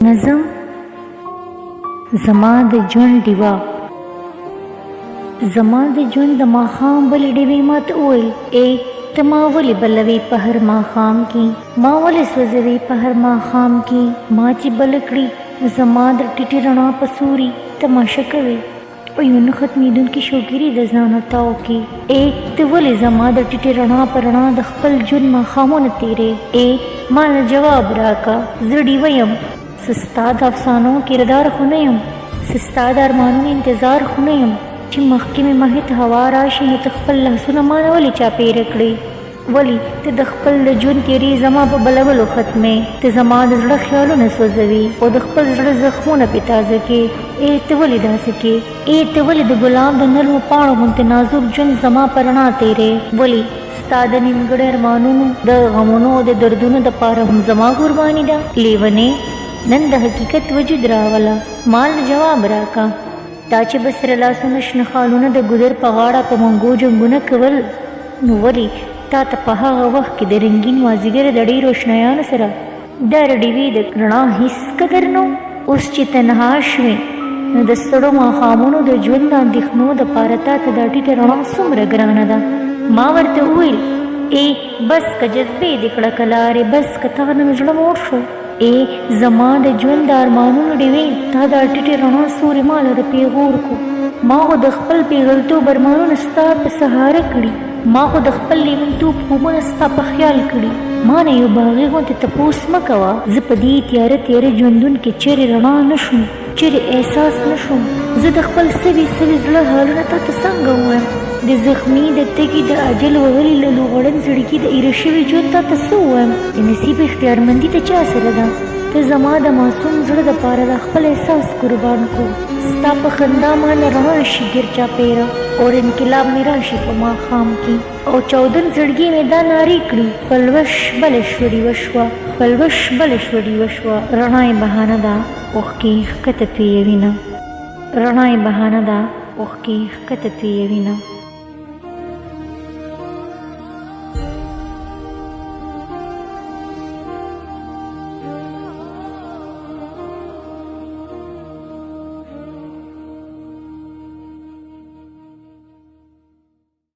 نظم زما د ژوند ډیوه. زما د ژوند د ماښام بلې ډیوې ماته وویل ته ما ولې بلوې په هر ماښام کې، ما ولې سوځوې په هر ماښام کې، ما چې بل کړي زما د ټیټې رڼا په سوري تماشه کوې او یو نه ختمېدونکې شوګیري د ځانه تاو کې. ته ولې زما د ټیټې رڼا په رڼا د خپل ژوند ماښامونه تېرې؟ ما له جواب راکه، زه ډیوه یم، ستا د افسانو کردار خو نه یم، ستا د ارمانونو انتظار خو نه یم چې مخکې مې مخې ته هوا راشي نو ته خپل لاسونه ما نه ولې چاپېره کړې؟ ولې ته د خپل د ژوند تېرې زما په بلولو ختمې؟ ته زما د زړه خیالونه سوځوي او د خپل زړه زخمونه پې تازه کې. ته ولې داسې کې؟ ته ولې د ګلاب د نرمو پاڼو غوندې نازک ژوند زما په رڼا تېرې؟ ولې ستا د نیمګړي ارمانونو د غمونو او د دردونو دپاره هم زما قرباني ده؟ لیونې، نن د حقیقت وجود راوله، مال جواب راکه. تا چې به سره لاسونه شنه خالونه د ګودر په غاړه په منګو جنګونه کول، نو ولې تا ته په هغه وخت کې د رنګین مازدیګر د ډېرو شنیانو سره د ډیوې د رڼا هېڅ قدر نه و؟ اوس چې تنها شوې نو د ستړو ماښامونو د ژوند د اندېښنو دپاره تا ته دا ټیټه رڼا څومره ګرانه ده؟ ما ورته وویل بس که جذبې دې کړه کلارې، بس که تا نه مې زړه موړ شو. زما د ژوند د ارمانونو ډیوې تا دا ټیټې رڼا سورې ما لره پیغور کو. ما خو د خپل پیغلتوب ارمانونه ستا په سهاره کړي، ما خو د خپل لیونتوب خوبونه ستا په خیال کړي. ما نه یو باغي غوندې تپوس مه کوه، زه په دې تیاره تیاره ژوندون کې چیرې رڼا نه شوم، چیرې احساس نه شوم. زه د خپل سوي سوي زړه حالونه تا ته څنګه ووایم؟ د زخمي د تږي د اجل وهلي له لوغړن زړګي د ایره شوي ژوند تا ته څه ووایم؟ د نصیب اختیارمندي ته چا سره ده؟ ته زما د معصوم زړه دپاره د خپل احساس قربان کو. ستا په خندا ما نه رڼا شي ګیر چاپېره اور انقلاب مې راشي په ماښام کې او چاودن زړګي مې دا نارې کړي پلوش بله شوه ډیوه شوه، پلوش بله شوه ډیوه شوه. رڼا یې بهانه ده اوښکې ښکته تویوینه، رڼا یې بهانه ده اوښکې ښکته تویوینه.